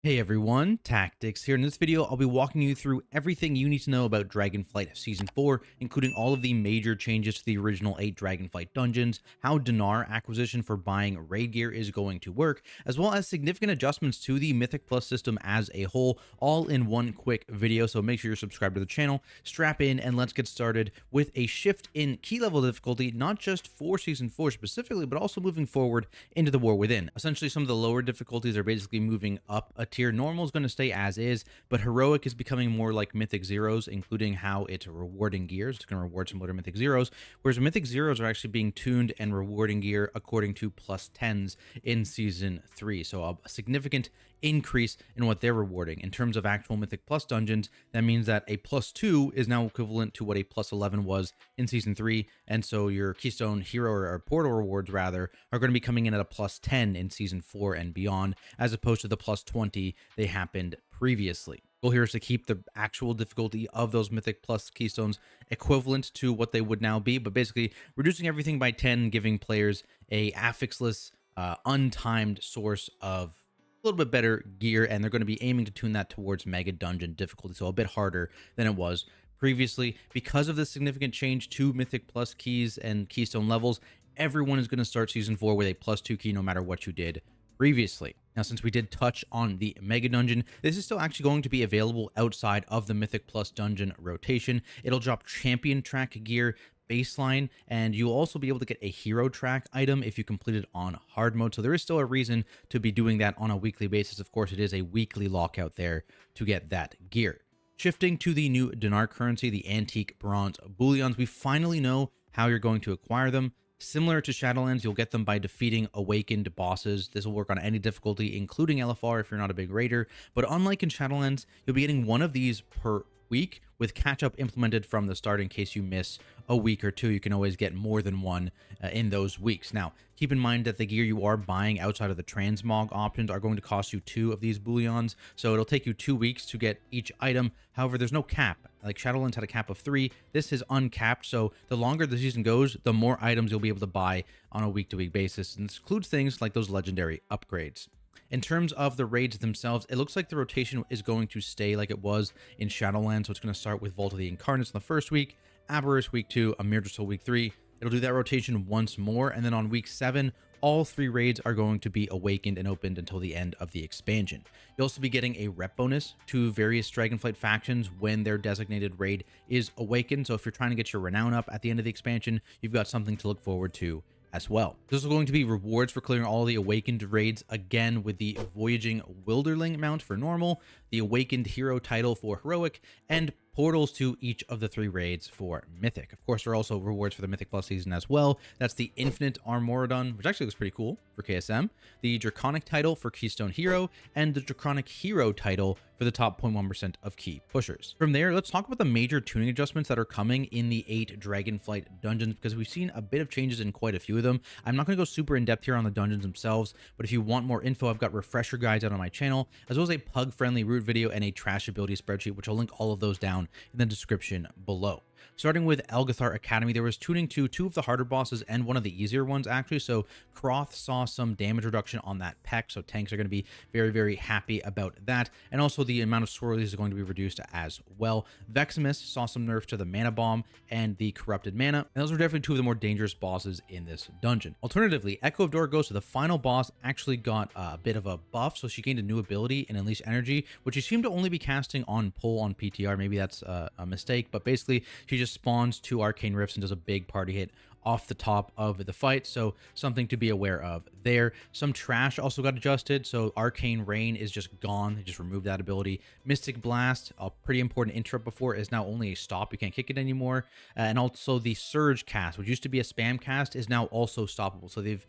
Hey everyone, Tactics here. In this video, I'll be walking you through everything you need to know about Dragonflight Season 4, including all of the major changes to the original 8 Dragonflight dungeons, how Dinar acquisition for buying raid gear is going to work, as well as significant adjustments to the Mythic Plus system as a whole, all in one quick video. So make sure you're subscribed to the channel, strap in, and let's get started with a shift in key level difficulty, not just for Season 4 specifically, but also moving forward into the War Within. Essentially, some of the lower difficulties are basically moving up a tier. Normal is going to stay as is, but heroic is becoming more like mythic zeros, including how it's rewarding gears. It's going to reward similar to mythic zeros, whereas mythic zeros are actually being tuned and rewarding gear according to plus 10s in season 3. So a significant increase in what they're rewarding. In terms of actual mythic plus dungeons, that means that a plus 2 is now equivalent to what a plus 11 was in season 3, and so your keystone hero or portal rewards rather are going to be coming in at a plus 10 in season 4 and beyond, as opposed to the plus 20 they happened previously. Goal here is to keep the actual difficulty of those mythic plus keystones equivalent to what they would now be, but basically reducing everything by 10, giving players a affixless untimed source of a little bit better gear, and they're going to be aiming to tune that towards mega dungeon difficulty, so a bit harder than it was previously. Because of this significant change to mythic plus keys and keystone levels, everyone is going to start season 4 with a plus 2 key no matter what you did previously. Now, since we did touch on the mega dungeon, this is still actually going to be available outside of the mythic plus dungeon rotation. It'll drop champion track gear baseline, and you'll also be able to get a hero track item if you complete it on hard mode. So there is still a reason to be doing that on a weekly basis. Of course, it is a weekly lockout there to get that gear. Shifting to the new Dinar currency, the antique bronze Boullions, we finally know how you're going to acquire them. Similar to Shadowlands, you'll get them by defeating awakened bosses. This will work on any difficulty, including LFR if you're not a big raider. But unlike in Shadowlands, you'll be getting one of these per week, with catch-up implemented from the start. In case you miss a week or two, you can always get more than one in those weeks. Now, keep in mind that the gear you are buying outside of the transmog options are going to cost you 2 of these Boullions, so it'll take you 2 weeks to get each item. However, there's no cap. Like Shadowlands had a cap of 3, this is uncapped, so the longer the season goes, the more items you'll be able to buy on a week-to-week basis, and this includes things like those legendary upgrades. In terms of the raids themselves, it looks like the rotation is going to stay like it was in Shadowlands. So it's going to start with Vault of the Incarnates in the first week, Aberrus week 2, Amir Drasil week 3. It'll do that rotation once more, and then on week 7, all 3 raids are going to be awakened and opened until the end of the expansion. You'll also be getting a rep bonus to various Dragonflight factions when their designated raid is awakened. So if you're trying to get your renown up at the end of the expansion, you've got something to look forward to as well. There's going to be rewards for clearing all the awakened raids, again with the Voyaging Wilderling mount for normal, the Awakened Hero title for heroic, and portals to each of the 3 raids for mythic. Of course, there are also rewards for the mythic plus season as well. That's the Infinite Armoredon, which actually looks pretty cool for KSM, the Draconic title for Keystone Hero, and the Draconic Hero title for the top 0.1% of key pushers. From there, let's talk about the major tuning adjustments that are coming in the 8 Dragonflight dungeons, because we've seen a bit of changes in quite a few of them. I'm not going to go super in depth here on the dungeons themselves, but if you want more info, I've got refresher guides out on my channel, as well as a pug-friendly route video and a trash ability spreadsheet, which I'll link all of those down in the description below. Starting with Algeth'ar Academy, there was tuning to 2 of the harder bosses and 1 of the easier ones, actually. So Kroth saw some damage reduction on that peck, so tanks are going to be very, very happy about that. And also the amount of swirlies is going to be reduced as well. Veximus saw some nerfs to the Mana Bomb and the Corrupted Mana, and those are definitely 2 of the more dangerous bosses in this dungeon. Alternatively, Echo of Dorgos, the final boss, actually got a bit of a buff, so she gained a new ability in Unleash Energy, which she seemed to only be casting on pull on PTR. Maybe that's a mistake, but basically she just spawns 2 arcane rifts and does a big party hit off the top of the fight, so something to be aware of there. Some trash also got adjusted, so Arcane Rain is just gone. They just removed that ability. Mystic Blast, a pretty important interrupt before, is now only a stop. You can't kick it anymore. And also the Surge cast, which used to be a spam cast, is now also stoppable. So they've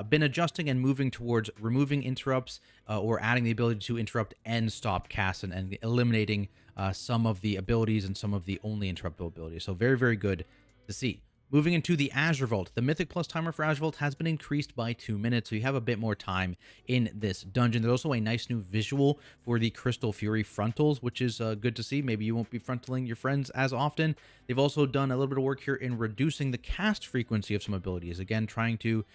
been adjusting and moving towards removing interrupts or adding the ability to interrupt and stop casts, and eliminating some of the abilities and some of the only interruptible abilities. So very, very good to see. Moving into the Azure Vault, the Mythic Plus timer for Azure Vault has been increased by 2 minutes, so you have a bit more time in this dungeon. There's also a nice new visual for the Crystal Fury frontals, which is good to see. Maybe you won't be frontaling your friends as often. They've also done a little bit of work here in reducing the cast frequency of some abilities. Again, trying to,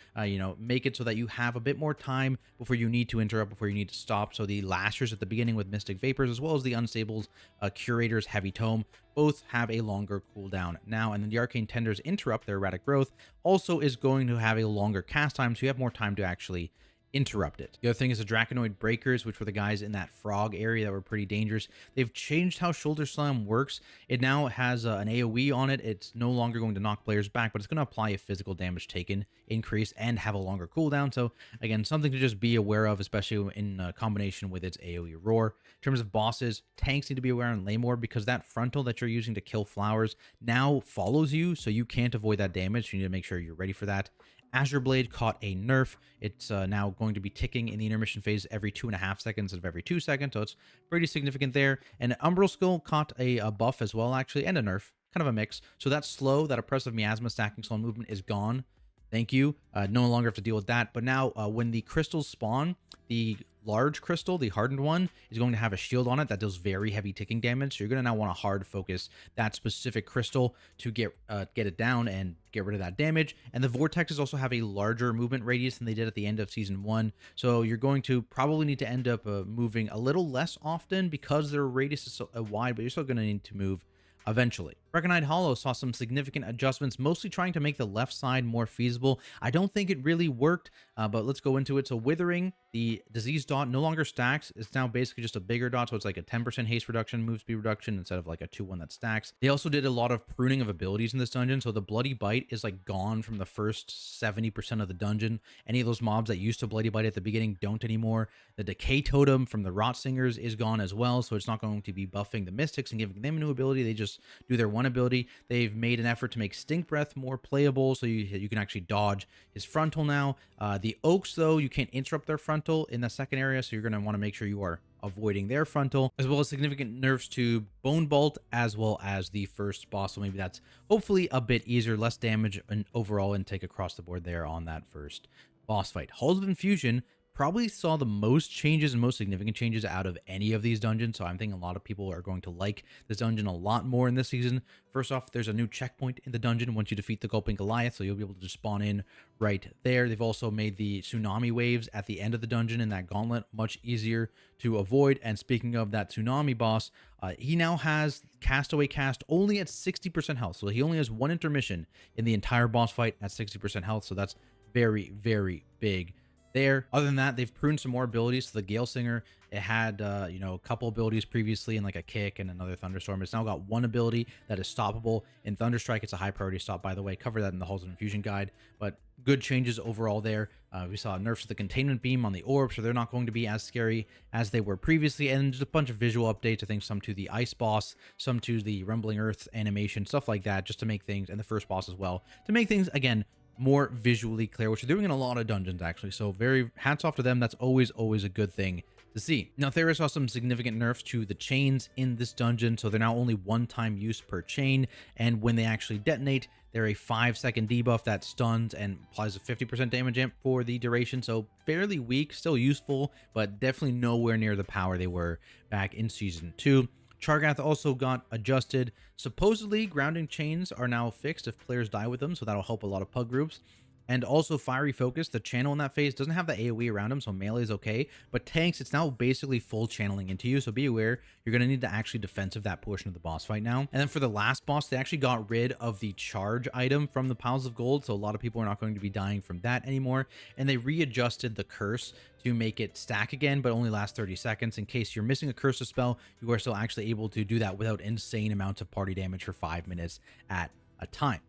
make it so that you have a bit more time before you need to interrupt, before you need to stop. So the Lashers at the beginning with Mystic Vapors, as well as the Unstables Curator's Heavy Tome, both have a longer cooldown now. And then the Arcane Tender's Interrupt, their erratic growth, also is going to have a longer cast time, so you have more time to actually interrupt it. The other thing is the Draconic Breakers, which were the guys in that frog area that were pretty dangerous. They've changed how Shoulder Slam works. It now has an AoE on it. It's no longer going to knock players back, but it's going to apply a physical damage taken increase and have a longer cooldown. So again, something to just be aware of, especially in combination with its AoE roar. In terms of bosses, tanks need to be aware on Laymore, because that frontal that you're using to kill flowers now follows you, so you can't avoid that damage. You need to make sure you're ready for that. Azure Blade caught a nerf. It's now going to be ticking in the intermission phase every 2.5 seconds instead of every 2 seconds, so it's pretty significant there. And Umbral Skull caught a buff as well, actually, and a nerf, kind of a mix. So that slow, that oppressive miasma stacking slow movement is gone. Thank you. No longer have to deal with that. But now when the crystals spawn, the large crystal, the hardened one, is going to have a shield on it that does very heavy ticking damage. So you're going to now want to hard focus that specific crystal to get it down and get rid of that damage. And the vortexes also have a larger movement radius than they did at the end of season 1. So you're going to probably need to end up moving a little less often because their radius is so wide, but you're still going to need to move eventually. Brackenhide Hollow saw some significant adjustments, mostly trying to make the left side more feasible. I don't think it really worked, but let's go into it. So Withering, the disease dot, no longer stacks. It's now basically just a bigger dot, so it's like a 10% haste reduction, move speed reduction, instead of like a 2-1 that stacks. They also did a lot of pruning of abilities in this dungeon, so the Bloody Bite is like gone from the first 70% of the dungeon. Any of those mobs that used to Bloody Bite at the beginning don't anymore. The Decay Totem from the Rot Singers is gone as well, so it's not going to be buffing the Mystics and giving them a new ability. They just do their one ability. They've made an effort to make Stink Breath more playable, so you can actually dodge his frontal now. The Oaks, though, you can't interrupt their frontal in the second area, so you're going to want to make sure you are avoiding their frontal, as well as significant nerfs to Bone Bolt, as well as the first boss. So maybe that's hopefully a bit easier, less damage and overall intake across the board there on that first boss fight. Halls of Infusion probably saw the most changes and most significant changes out of any of these dungeons, so I'm thinking a lot of people are going to like this dungeon a lot more in this season. First off, there's a new checkpoint in the dungeon once you defeat the Gulping Goliath, so you'll be able to just spawn in right there. They've also made the tsunami waves at the end of the dungeon in that gauntlet much easier to avoid. And speaking of that tsunami boss, he now has Castaway Cast only at 60% health, so he only has one intermission in the entire boss fight at 60% health, so that's very, very big there. Other than that, they've pruned some more abilities. So the Gale Singer, it had a couple abilities previously in like a kick and another thunderstorm. It's now got one ability that is stoppable. In Thunderstrike, it's a high priority stop, by the way. Cover that in the Halls of Infusion guide, but good changes overall there. We saw nerfs to the containment beam on the orb, so they're not going to be as scary as they were previously, and just a bunch of visual updates. I think some to the ice boss, some to the Rumbling Earth animation, stuff like that, just to make things, and the first boss as well, to make things again more visually clear, which they're doing in a lot of dungeons actually. So very hats off to them. That's always a good thing to see. Now Neltharus saw some significant nerfs to the chains in this dungeon, so they're now only one-time use per chain, and when they actually detonate, they're a 5-second debuff that stuns and applies a 50% damage amp for the duration. So fairly weak, still useful, but definitely nowhere near the power they were back in season 2. Chargath also got adjusted. Supposedly, grounding chains are now fixed if players die with them, so that'll help a lot of pug groups. And also Fiery Focus, the channel in that phase doesn't have the AoE around him, so melee is okay. But tanks, it's now basically full channeling into you, so be aware, you're going to need to actually defensive that portion of the boss fight now. And then for the last boss, they actually got rid of the charge item from the Piles of Gold, so a lot of people are not going to be dying from that anymore. And they readjusted the curse to make it stack again, but only last 30 seconds. In case you're missing a curse or spell, you are still actually able to do that without insane amounts of party damage for 5 minutes at a time.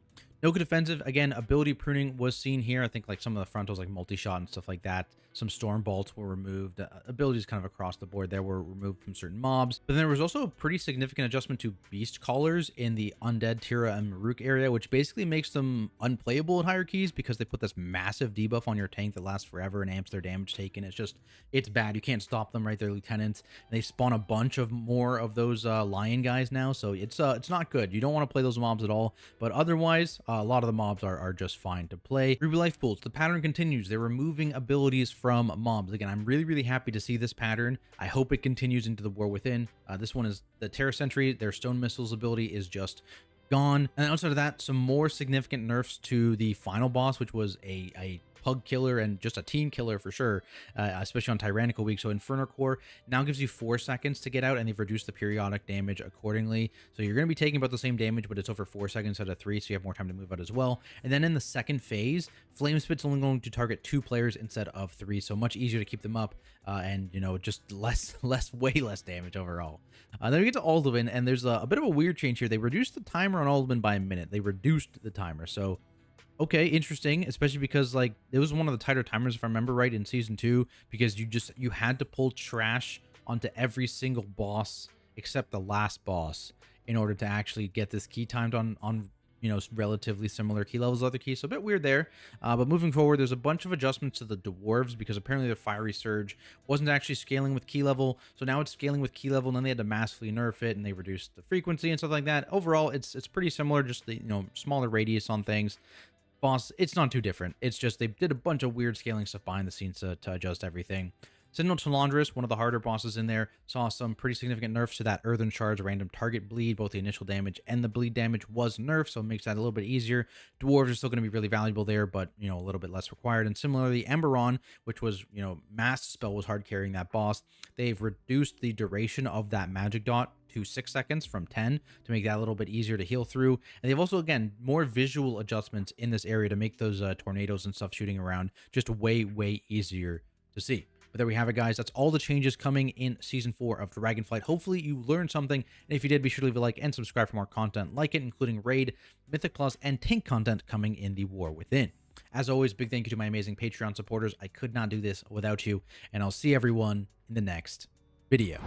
Nokhud defensive, again, ability pruning was seen here. I think like some of the frontals like multi-shot and stuff like that. Some storm bolts were removed. Abilities kind of across the board there were removed from certain mobs. But then there was also a pretty significant adjustment to beast callers in the Undead, Tira, and Maruk area, which basically makes them unplayable at higher keys because they put this massive debuff on your tank that lasts forever and amps their damage taken. It's bad. You can't stop them, right? They're lieutenants. And they spawn a bunch of more of those lion guys now, so it's not good. You don't want to play those mobs at all. But otherwise, A lot of the mobs are just fine to play. Ruby life pools, the pattern continues. They're removing abilities from mobs. Again, I'm really happy to see this pattern. I hope it continues into the War Within. This one is the Terra Sentry. Their Stone Missiles ability is just gone. And outside of that, some more significant nerfs to the final boss, which was a pug killer and just a team killer for sure, especially on Tyrannical Week. So Inferno Core now gives you 4 seconds to get out, and they've reduced the periodic damage accordingly. So you're going to be taking about the same damage, but it's over 4 seconds out of 3, so you have more time to move out as well. And then in the second phase, Flame Spit's only going to target 2 players instead of 3, so much easier to keep them up, and you know, just way less damage overall. Then we get to Uldaman, and there's a bit of a weird change here. They reduced the timer on Uldaman by a minute. They reduced the timer, so okay, interesting, especially because like it was one of the tighter timers if I remember right in season 2, because you had to pull trash onto every single boss except the last boss in order to actually get this key timed on you know, relatively similar key levels as other keys. So a bit weird there. But moving forward, there's a bunch of adjustments to the dwarves because apparently the fiery surge wasn't actually scaling with key level. So now it's scaling with key level, and then they had to massively nerf it, and they reduced the frequency and stuff like that. Overall, it's pretty similar, just the, you know, smaller radius on things. Boss, it's not too different. It's just they did a bunch of weird scaling stuff behind the scenes to adjust everything. Sentinel Talandris, one of the harder bosses in there, saw some pretty significant nerfs to that Earthen Shards random target bleed. Both the initial damage and the bleed damage was nerfed, so it makes that a little bit easier. Dwarves are still going to be really valuable there, but, you know, a little bit less required. And similarly, Emberon, which was, you know, Mass Spell was hard carrying that boss. They've reduced the duration of that magic dot to 6 seconds from 10 to make that a little bit easier to heal through. And they've also, again, more visual adjustments in this area to make those tornadoes and stuff shooting around just way easier to see. But there we have it, guys. That's all the changes coming in Season 4 of Dragonflight. Hopefully you learned something, and if you did, be sure to leave a like and subscribe for more content like it, including Raid, Mythic Plus, and Tank content coming in the War Within. As always, big thank you to my amazing Patreon supporters. I could not do this without you, and I'll see everyone in the next video.